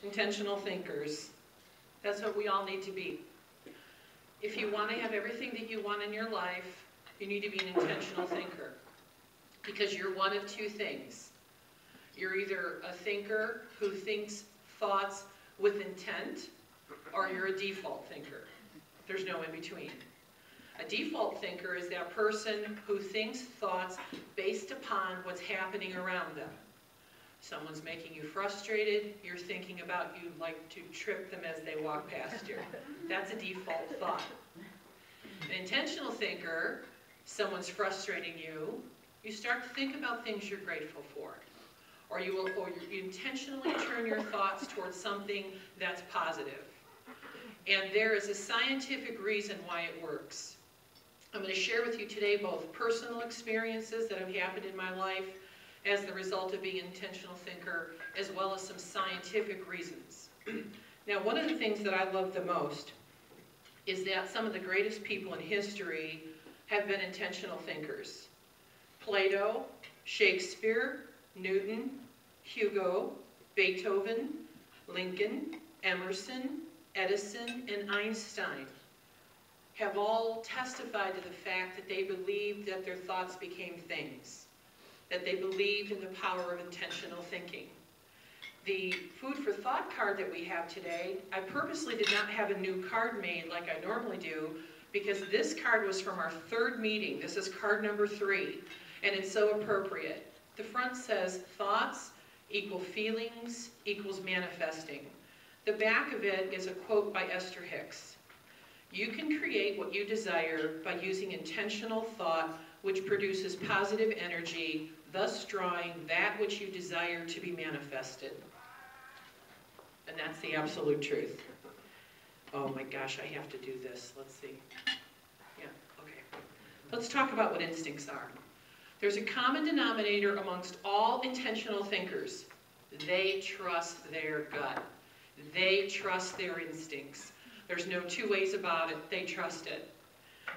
intentional thinkers. That's what we all need to be. If you want to have everything that you want in your life, you need to be an intentional thinker. Because you're one of two things. You're either a thinker who thinks thoughts with intent, or you're a default thinker. There's no in between. A default thinker is that person who thinks thoughts based upon what's happening around them. Someone's making you frustrated, you're thinking about you'd like to trip them as they walk past you. That's a default thought. An intentional thinker, someone's frustrating you, you start to think about things you're grateful for. Or you intentionally turn your thoughts towards something that's positive. And there is a scientific reason why it works. I'm going to share with you today both personal experiences that have happened in my life as the result of being an intentional thinker, as well as some scientific reasons. Now, one of the things that I love the most is that some of the greatest people in history have been intentional thinkers. Plato, Shakespeare, Newton, Hugo, Beethoven, Lincoln, Emerson, Edison, and Einstein have all testified to the fact that they believed that their thoughts became things, that they believed in the power of intentional thinking. The food for thought card that we have today, I purposely did not have a new card made like I normally do, because this card was from our third meeting. This is card number 3, and it's so appropriate. The front says, thoughts equal feelings equals manifesting. The back of it is a quote by Esther Hicks. You can create what you desire by using intentional thought, which produces positive energy, thus drawing that which you desire to be manifested. And that's the absolute truth. Oh my gosh, I have to do this. Let's see. Yeah, okay. Let's talk about what instincts are. There's a common denominator amongst all intentional thinkers. They trust their gut. They trust their instincts. There's no two ways about it. They trust it.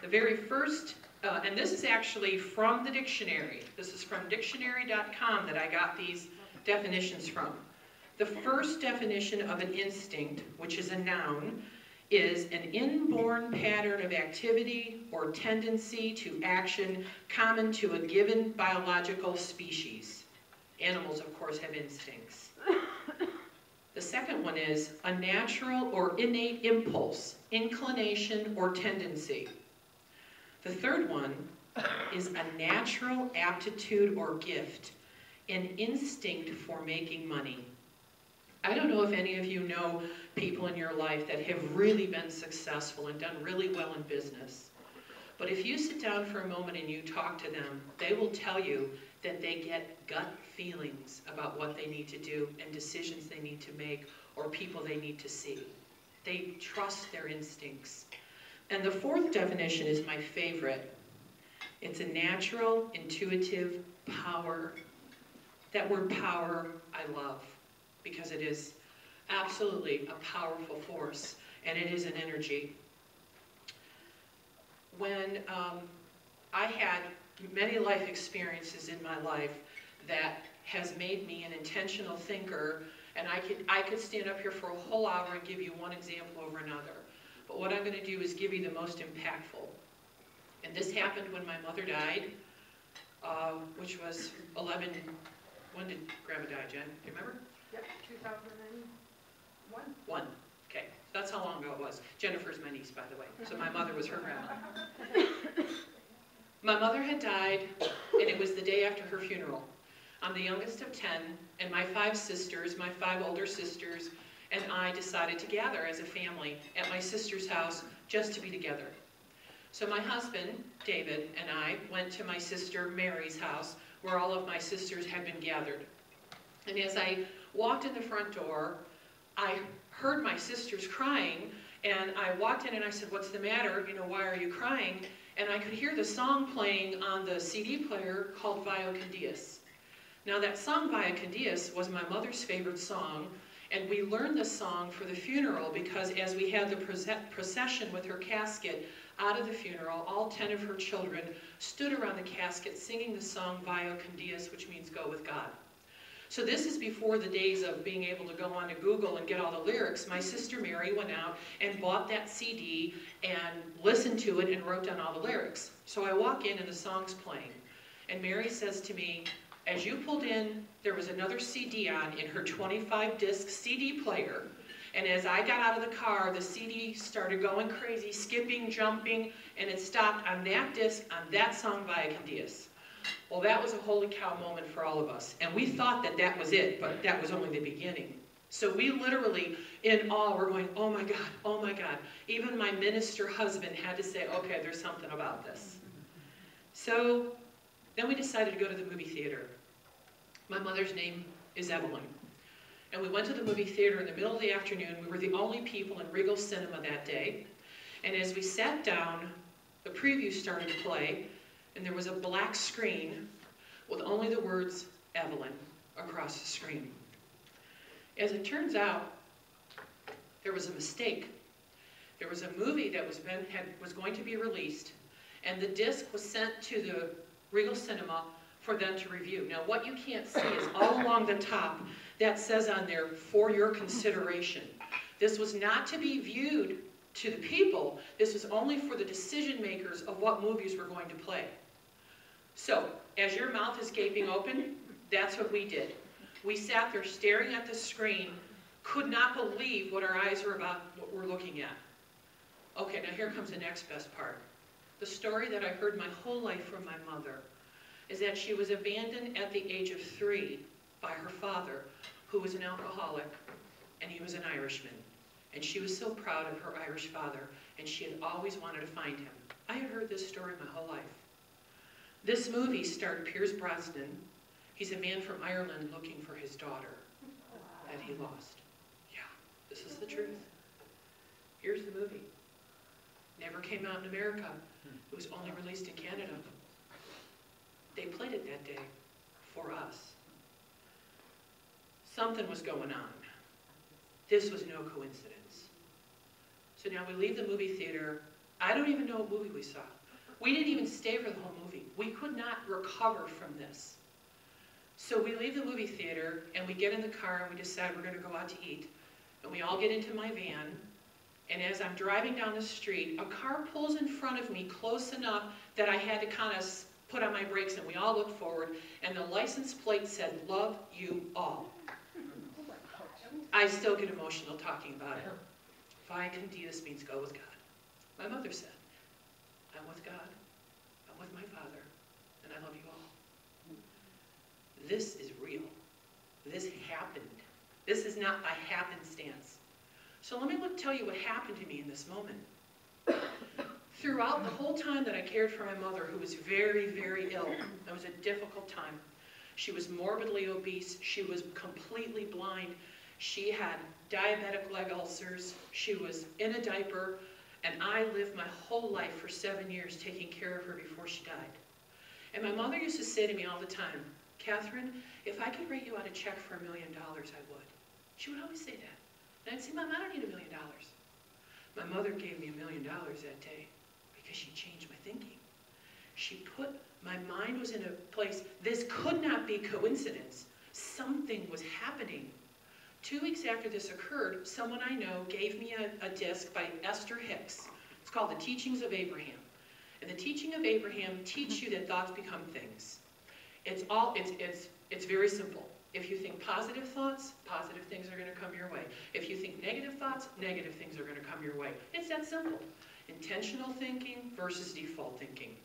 The very first, and this is actually from the dictionary. This is from dictionary.com that I got these definitions from. The first definition of an instinct, which is a noun, is an inborn pattern of activity or tendency to action common to a given biological species. Animals, of course, have instincts. The second one is a natural or innate impulse, inclination, or tendency. The third one is a natural aptitude or gift, an instinct for making money. I don't know if any of you know people in your life that have really been successful and done really well in business. But if you sit down for a moment and you talk to them, they will tell you that they get gut feelings about what they need to do and decisions they need to make or people they need to see. They trust their instincts. And the fourth definition is my favorite. It's a natural, intuitive power. That word power I love because it is absolutely a powerful force and it is an energy. When I had many life experiences in my life that has made me an intentional thinker, and I could stand up here for a whole hour and give you one example over another. But what I'm going to do is give you the most impactful. And this happened when my mother died, which was 11, when did Grandma die, Jen? Do you remember? Yep, 2001. One. Okay, that's how long ago it was. Jennifer's my niece, by the way, so my mother was her grandma. My mother had died, and it was the day after her funeral. I'm the youngest of 10, and my 5 sisters, my 5 older sisters, and I decided to gather as a family at my sister's house just to be together. So my husband, David, and I went to my sister Mary's house, where all of my sisters had been gathered. And as I walked in the front door, I heard my sisters crying, and I walked in and I said, "What's the matter? You know, why are you crying?" And I could hear the song playing on the CD player called Via con Dios. Now that song Via con Dios was my mother's favorite song, and we learned the song for the funeral because as we had the procession with her casket out of the funeral, all 10 of her children stood around the casket singing the song Via con Dios, which means go with God. So this is before the days of being able to go onto Google and get all the lyrics. My sister Mary went out and bought that CD and listened to it and wrote down all the lyrics. So I walk in and the song's playing. And Mary says to me, as you pulled in, there was another CD on in her 25-disc CD player. And as I got out of the car, the CD started going crazy, skipping, jumping, and it stopped on that disc, on that song by Candias. Well, that was a holy cow moment for all of us. And we thought that that was it, but that was only the beginning. So we literally, in awe, were going, oh my God, oh my God. Even my minister husband had to say, okay, there's something about this. So then we decided to go to the movie theater. My mother's name is Evelyn. And we went to the movie theater in the middle of the afternoon. We were the only people in Regal Cinema that day. And as we sat down, the preview started to play, and there was a black screen with only the words Evelyn across the screen. As it turns out, there was a mistake. There was a movie that was going to be released, and the disc was sent to the Regal Cinema for them to review. Now what you can't see is all along the top, that says on there, for your consideration. This was not to be viewed to the people, this was only for the decision makers of what movies were going to play. So, as your mouth is gaping open, that's what we did. We sat there staring at the screen, could not believe what our eyes were looking at. Okay, now here comes the next best part. The story that I heard my whole life from my mother is that she was abandoned at the age of 3 by her father, who was an alcoholic, and he was an Irishman. And she was so proud of her Irish father, and she had always wanted to find him. I had heard this story my whole life. This movie starred Pierce Brosnan. He's a man from Ireland looking for his daughter that he lost. Yeah, this is the truth. Here's the movie. Never came out in America. It was only released in Canada. They played it that day for us. Something was going on. This was no coincidence. So now we leave the movie theater. I don't even know what movie we saw. We didn't even stay for the whole movie. We could not recover from this. So we leave the movie theater and we get in the car and we decide we're going to go out to eat. And we all get into my van. And as I'm driving down the street, a car pulls in front of me close enough that I had to kind of put on my brakes, and we all looked forward. And the license plate said, "Love you all." I still get emotional talking about it. Vie Candidas means go with God. My mother said, I'm with God, I'm with my Father, and I love you all. This is real. This happened. This is not by happenstance. So let me tell you what happened to me in this moment. Throughout the whole time that I cared for my mother, who was very, very ill, it was a difficult time. She was morbidly obese. She was completely blind. She had diabetic leg ulcers. She was in a diaper. And I lived my whole life for 7 years taking care of her before she died. And my mother used to say to me all the time, Catherine, if I could write you out a check for $1 million, I would. She would always say that. And I'd say, Mom, I don't need $1 million. My mother gave me $1 million that day because she changed my thinking. My mind was in a place, this could not be coincidence. Something was happening. 2 weeks after this occurred, someone I know gave me a disc by Esther Hicks. It's called The Teachings of Abraham. And the Teaching of Abraham teach you that thoughts become things. It's very simple. If you think positive thoughts, positive things are going to come your way. If you think negative thoughts, negative things are going to come your way. It's that simple. Intentional thinking versus default thinking.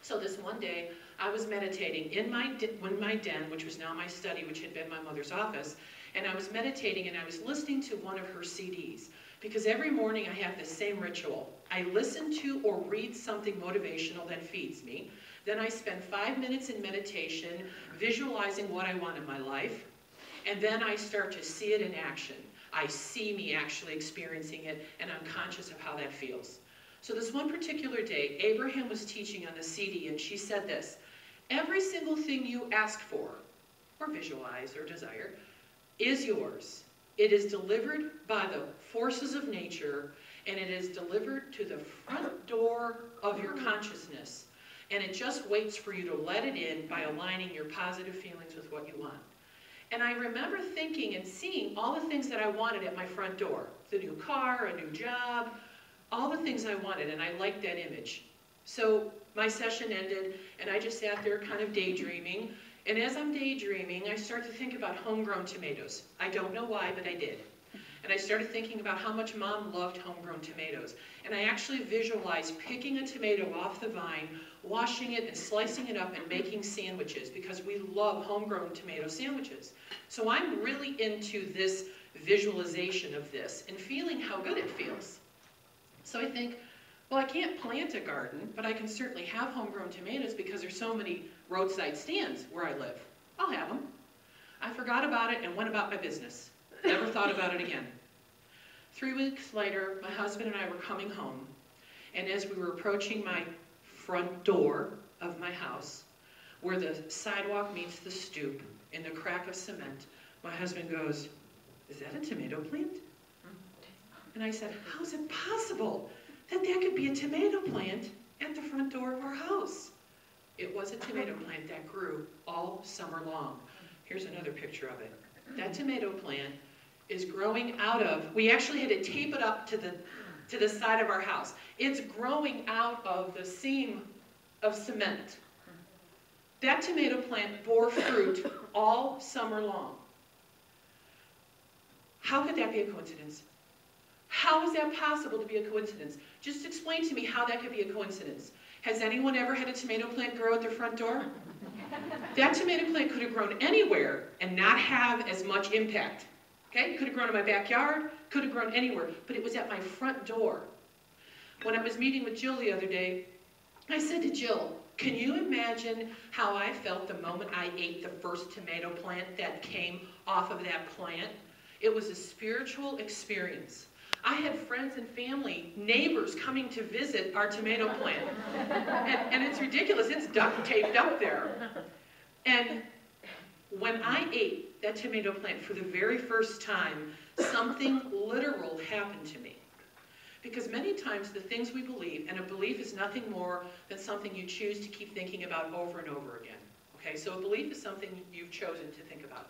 So this one day, I was meditating in my den, which was now my study, which had been my mother's office, and I was meditating and I was listening to one of her CDs. Because every morning I have the same ritual. I listen to or read something motivational that feeds me. Then I spend 5 minutes in meditation, visualizing what I want in my life. And then I start to see it in action. I see me actually experiencing it, and I'm conscious of how that feels. So this one particular day, Abraham was teaching on the CD, and she said this, every single thing you ask for, or visualize, or desire, is yours. It is delivered by the forces of nature, and it is delivered to the front door of your consciousness. And it just waits for you to let it in by aligning your positive feelings with what you want. And I remember thinking and seeing all the things that I wanted at my front door. The new car, a new job, all the things I wanted, and I liked that image. So my session ended, and I just sat there kind of daydreaming. And as I'm daydreaming, I start to think about homegrown tomatoes. I don't know why, but I did. And I started thinking about how much Mom loved homegrown tomatoes. And I actually visualized picking a tomato off the vine, washing it and slicing it up and making sandwiches, because we love homegrown tomato sandwiches. So I'm really into this visualization of this and feeling how good it feels. So I think, well, I can't plant a garden, but I can certainly have homegrown tomatoes because there's so many roadside stands where I live. I'll have them. I forgot about it and went about my business. Never thought about it again. 3 weeks later, my husband and I were coming home, and as we were approaching my front door of my house, where the sidewalk meets the stoop in the crack of cement, my husband goes, "Is that a tomato plant?" And I said, "How is it possible that there could be a tomato plant at the front door of our house?" It was a tomato plant that grew all summer long. Here's another picture of it. That tomato plant is growing out of, we actually had to tape it up to the side of our house. It's growing out of the seam of cement. That tomato plant bore fruit all summer long. How could that be a coincidence? How is that possible to be a coincidence? Just explain to me how that could be a coincidence. Has anyone ever had a tomato plant grow at their front door? That tomato plant could have grown anywhere and not have as much impact. Okay? Could have grown in my backyard, could have grown anywhere, but it was at my front door. When I was meeting with Jill the other day, I said to Jill, "Can you imagine how I felt the moment I ate the first tomato plant that came off of that plant?" It was a spiritual experience. I had friends and family, neighbors coming to visit our tomato plant. And it's ridiculous, it's duct taped up there. And when I ate that tomato plant for the very first time, something literal happened to me. Because many times the things we believe, and a belief is nothing more than something you choose to keep thinking about over and over again. Okay, so a belief is something you've chosen to think about.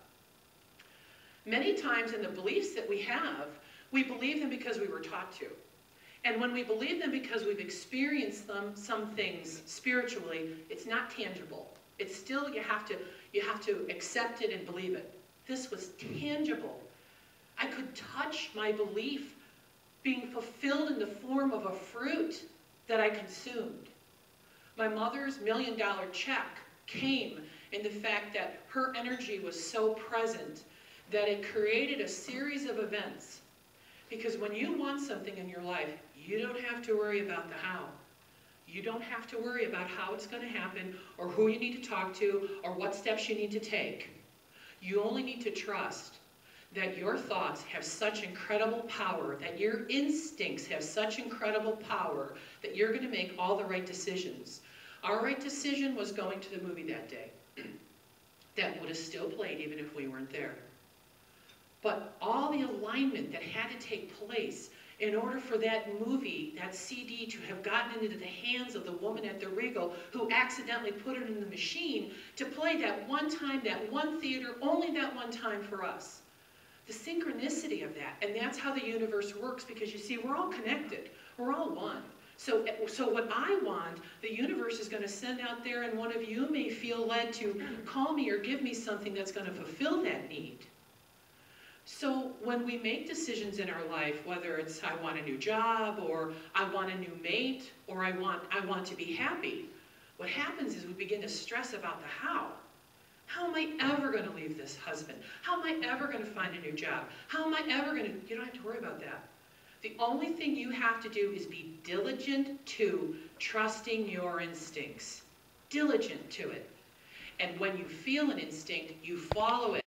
Many times in the beliefs that we believe them because we were taught to. And when we believe them because we've experienced some things spiritually, it's not tangible. It's still, you have to accept it and believe it. This was tangible. I could touch my belief being fulfilled in the form of a fruit that I consumed. My mother's $1 million check came in the fact that her energy was so present that it created a series of events. Because when you want something in your life, you don't have to worry about the how. You don't have to worry about how it's going to happen, or who you need to talk to, or what steps you need to take. You only need to trust that your thoughts have such incredible power, that your instincts have such incredible power, that you're going to make all the right decisions. Our right decision was going to the movie that day. That would have still played even if we weren't there. But all the alignment that had to take place in order for that movie, that CD, to have gotten into the hands of the woman at the Regal who accidentally put it in the machine to play that one time, that one theater, only that one time for us. The synchronicity of that, and that's how the universe works, because you see, we're all connected. We're all one. So what I want, the universe is going to send out there, and one of you may feel led to call me or give me something that's going to fulfill that need. So when we make decisions in our life, whether it's I want a new job, or I want a new mate, or I want to be happy, what happens is we begin to stress about the how. How am I ever going to leave this husband? How am I ever going to find a new job? How am I ever going to... You don't have to worry about that. The only thing you have to do is be diligent to trusting your instincts. Diligent to it. And when you feel an instinct, you follow it.